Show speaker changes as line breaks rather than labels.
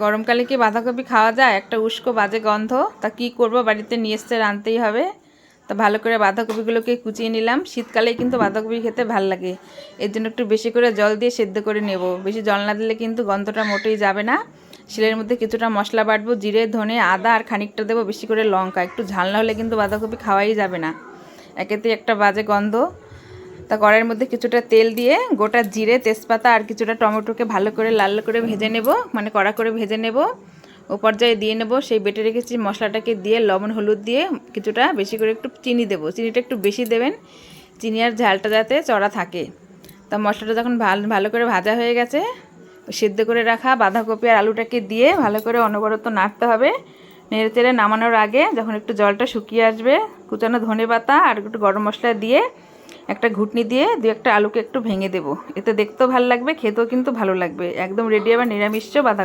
গরমকালে কি বাঁধাকপি খাওয়া যায়? একটা উস্কো বাজে গন্ধ। তা কি করব, বাড়িতে নিয়ে এসে রাঁধতেই হবে। তা ভালো করে বাঁধাকপিগুলোকে কুচিয়ে নিলাম। শীতকালে কিন্তু বাঁধাকপি খেতে ভাল লাগে, এর জন্য একটু বেশি করে জল দিয়ে সেদ্ধ করে নেব। বেশি জল না দিলে কিন্তু গন্ধটা মোটেই যাবে না। শিলের মধ্যে কিছুটা মশলা বাটবো, জিরে ধনে আদা আর খানিকটা দেবো বেশি করে লঙ্কা। একটু ঝাল না হলে কিন্তু বাঁধাকপি খাওয়াই যাবে না, একেতেই একটা বাজে গন্ধ। তা কড়াইয়ের মধ্যে কিছুটা তেল দিয়ে গোটা জিরে তেজপাতা আর কিছুটা টমেটোকে ভালো করে লাল করে ভেজে নেব, মানে কড়া করে ভেজে নেব। ও পর্যায়ে দিয়ে নেব সেই বেটে রেখেছি মশলাটাকে, দিয়ে লবণ হলুদ দিয়ে কিছুটা বেশি করে একটু চিনি দেবো। চিনিটা একটু বেশি দেবেন, চিনি আর ঝালটা যাতে চড়া থাকে। তা মশলাটা যখন ভালো করে ভাজা হয়ে গেছে, সেদ্ধ করে রাখা বাঁধাকপি আর আলুটাকে দিয়ে ভালো করে অনবরত নাড়তে হবে। নেড়ে চেড়ে নামানোর আগে যখন একটু জলটা শুকিয়ে আসবে, কুচানো ধনেপাতা আর একটু গরম মশলা দিয়ে একটা ঘুটনি দিয়ে একটা আলুকে একটু ভেঙে দেবো। এতে দেখতেও ভালো লাগবে, খেতেও কিন্তু ভালো লাগবে। একদম রেডি আবার নিরামিষ বাঁধাকপি।